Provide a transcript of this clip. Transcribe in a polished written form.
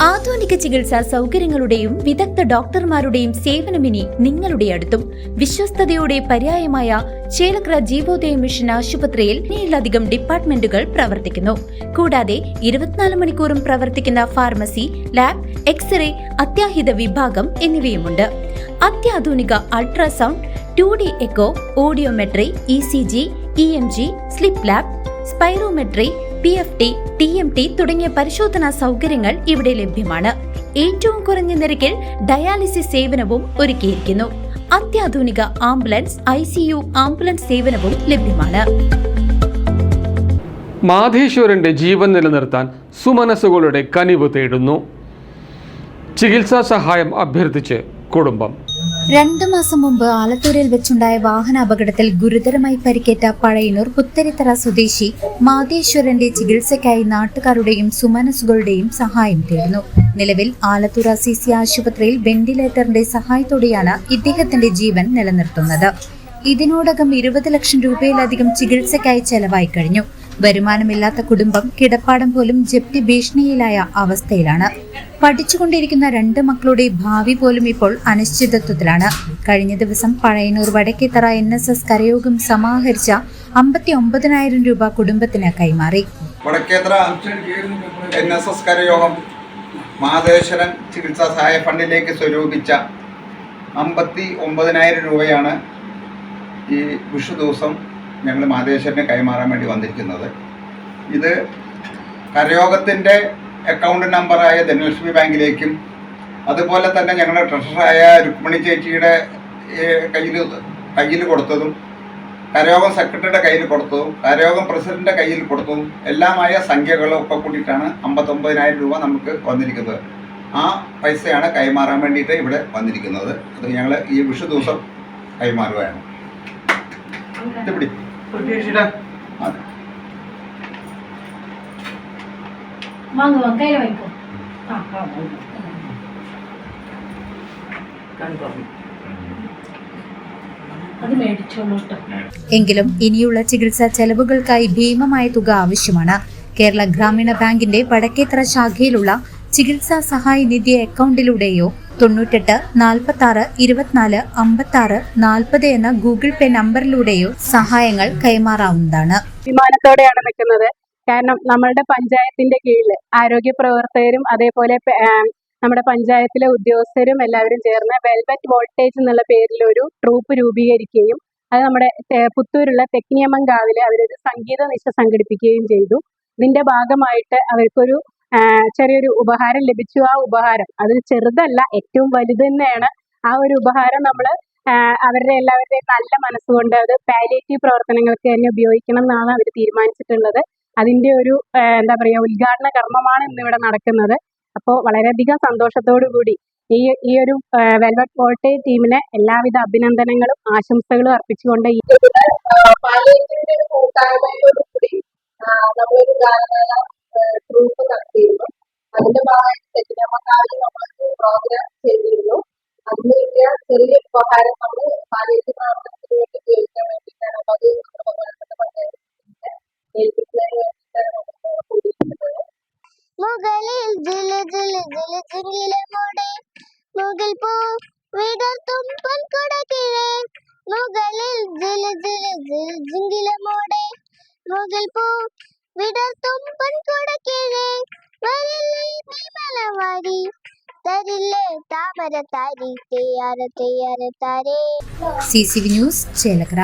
ആധുനിക ചികിത്സാ സൗകര്യങ്ങളുടെയും വിദഗ്ധ ഡോക്ടർമാരുടെയും സേവനമിനി നിങ്ങളുടെ അടുത്തും. വിശ്വസ്തതയുടെ പര്യായമായ ചേലക്കര ജീവോദയ മിഷൻ ആശുപത്രിയിൽ 7ലധികം ഡിപ്പാർട്ട്മെന്റുകൾ പ്രവർത്തിക്കുന്നു. കൂടാതെ 24 മണിക്കൂറും പ്രവർത്തിക്കുന്ന ഫാർമസി, ലാബ്, എക്സ്റേ, അത്യാഹിത വിഭാഗം എന്നിവയുമുണ്ട്. അത്യാധുനിക ultrasound, 2D echo, audiometry, ECG, EMG, sleep lab, spirometry, PFT, TMT തുടങ്ങിയ പരിശോധനാ സൗകര്യങ്ങൾ ഇവിടെ ലഭ്യമാണ്. ഏറ്റവും കുറഞ്ഞ നിരക്കിൽ ഡയാലിസിസ് സേവനവും ഒരുക്കിയിരിക്കുന്നു. അത്യാധുനിക ആംബുലൻസ്, ICU ആംബുലൻസ് സേവനവും ലഭ്യമാണ്. മാധേശ്വരന്റെ ജീവൻ നിലനിർത്താൻ സുമനസ്സുകളുടെ കനിവ് തേടുന്നു. ചികിത്സാ സഹായം അഭ്യർത്ഥിച്ച് കുടുംബം. 2 മാസം മുമ്പ് ആലത്തൂരിൽ വെച്ചുണ്ടായ വാഹനാപകടത്തിൽ ഗുരുതരമായി പരിക്കേറ്റ പഴയന്നൂർ പുത്തരിത്തറ സ്വദേശി മാധേശ്വരന്റെ ചികിത്സയ്ക്കായി നാട്ടുകാരുടെയും സുമനസ്സുകളുടെയും സഹായം തേടുന്നു. നിലവിൽ ആലത്തൂർ CC ആശുപത്രിയിൽ വെന്റിലേറ്ററിന്റെ സഹായത്തോടെയാണ് ഇദ്ദേഹത്തിന്റെ ജീവൻ നിലനിർത്തുന്നത്. ഇതിനോടകം 20 ലക്ഷം രൂപയിലധികം ചികിത്സയ്ക്കായി ചെലവായി കഴിഞ്ഞു. വരുമാനമില്ലാത്ത കുടുംബം കിടപ്പാടം പോലും ജപ്തി ഭീഷണിയിലായ അവസ്ഥയിലാണ്. പഠിച്ചുകൊണ്ടിരിക്കുന്ന 2 മക്കളുടെ ഭാവി പോലും ഇപ്പോൾ അനിശ്ചിതത്വത്തിലാണ്. കഴിഞ്ഞ ദിവസം പഴയന്നൂർ വടക്കേത്തറ NSS കരയോഗം സമാഹരിച്ച 59,000 രൂപ കുടുംബത്തിന് കൈമാറി. വടക്കേത്തറ NSS കരയോഗം മാധേശ്വരൻ ചികിത്സാ സഹായ ഫണ്ടിലേക്ക് സ്വരൂപിച്ച 59,000 രൂപയാണ് ഈ വിഷു ദിവസം ഞങ്ങൾ മാധേശ്വരനെ കൈമാറാൻ വേണ്ടി വന്നിരിക്കുന്നത്. ഇത് കരയോഗത്തിൻ്റെ അക്കൗണ്ട് നമ്പറായ ധനലക്ഷ്മി ബാങ്കിലേക്കും അതുപോലെ തന്നെ ഞങ്ങളുടെ ട്രഷററായ രുക്മിണി ചേച്ചിയുടെ കയ്യിൽ കൊടുത്തതും കരയോഗം സെക്രട്ടറിയുടെ കയ്യിൽ കൊടുത്തതും കരയോഗം പ്രസിഡന്റിൻ്റെ കയ്യിൽ കൊടുത്തതും എല്ലാമായ സംഖ്യകളും ഒക്കെ കൂട്ടിയിട്ടാണ് 59,000 രൂപ നമുക്ക് വന്നിരിക്കുന്നത്. ആ പൈസയാണ് കൈമാറാൻ വേണ്ടിയിട്ട് ഇവിടെ വന്നിരിക്കുന്നത്. അത് ഞങ്ങൾ ഈ വിഷു ദിവസം കൈമാറുകയാണ്. എങ്കിലും ഇനിയുള്ള ചികിത്സാ ചെലവുകൾക്കായി ഭീമമായ തുക ആവശ്യമാണ്. കേരള ഗ്രാമീണ ബാങ്കിന്റെ വടക്കേത്തറ ശാഖയിലുള്ള ചികിത്സാ സഹായ നിധി അക്കൗണ്ടിലൂടെയോ 98 46 24 56 40 എന്ന ഗൂഗിൾ പേ നമ്പറിലൂടെയോ സഹായങ്ങൾ കൈമാറാവുന്നതാണ്. വിമാനത്തോടെയാണ് നിൽക്കുന്നത്. കാരണം നമ്മളുടെ പഞ്ചായത്തിന്റെ കീഴിൽ ആരോഗ്യ പ്രവർത്തകരും അതേപോലെ നമ്മുടെ പഞ്ചായത്തിലെ ഉദ്യോഗസ്ഥരും എല്ലാവരും ചേർന്ന് വെൽവെറ്റ് വോൾട്ടേജ് എന്നുള്ള പേരിൽ ഒരു ട്രൂപ്പ് രൂപീകരിക്കുകയും അത് നമ്മുടെ പുത്തൂരുള്ള തെക്കിനിയമ്മൻകാവില് അവരൊരു സംഗീത നിശ സംഘടിപ്പിക്കുകയും ചെയ്തു. ഇതിന്റെ ഭാഗമായിട്ട് അവർക്കൊരു ചെറിയൊരു ഉപഹാരം ലഭിച്ചു. ആ ഉപഹാരം അത് ചെറുതല്ല, ഏറ്റവും വലുത് തന്നെയാണ്. ആ ഒരു ഉപഹാരം നമ്മൾ അവരുടെ എല്ലാവരുടെയും നല്ല മനസ്സുകൊണ്ട് അത് പാലിയേറ്റീവ് പ്രവർത്തനങ്ങൾക്ക് തന്നെ ഉപയോഗിക്കണം എന്നാണ് അവർ തീരുമാനിച്ചിട്ടുള്ളത്. അതിന്റെ ഒരു എന്താ പറയുക ഉദ്ഘാടന കർമ്മമാണ് ഇന്നിവിടെ നടക്കുന്നത്. അപ്പോൾ വളരെയധികം സന്തോഷത്തോടു കൂടി ഈ ഒരു വെൽവെറ്റ് വോൾട്ടേജ് ടീമിനെ എല്ലാവിധ അഭിനന്ദനങ്ങളും ആശംസകളും അർപ്പിച്ചുകൊണ്ട് നമ്മളൊരു ഗാനമേള ട്രൂപ്പ് നടത്തിയിരുന്നു. അതിന്റെ ഭാഗമായിട്ട് തെക്കിനിയമ്മൻകാവിൽ നമ്മളൊരു പ്രോഗ്രാം ചെയ്തിരുന്നു. അതിന് കിട്ടിയ ചെറിയ ഉപഹാരം നമ്മൾ പാലിയേറ്റീവ് പ്രവർത്തനത്തിന് വേണ്ടി ഉപയോഗിക്കാൻ വേണ്ടിയിട്ടാണ്. അപ്പൊ അത് നമ്മുടെ ബഹുമാനപ്പെട്ട പഞ്ചായത്തിന്റെ ഏൽപ്പിക്കുന്നതിന് വേണ്ടിയിട്ടാണ് നമ്മൾ കൂടിയിരിക്കുന്നത്. മുകളിൽ ജില ജില ജില ജിങ്കിലമോടെ മുകിൽ പൂ വിടർത്തും പൊൻകുടക്കിഴേ മുകളിൽ ജില ജില ജില ജിങ്കിലമോടെ മുകിൽ പൂ വിടർത്തും പൊൻകുടക്കിഴേ വരില്ലേ മലവാടി തരില്ലേ താമര താരി തെയ്യാറ തെയ്യാറ താരേ. CCV news Chelakkara.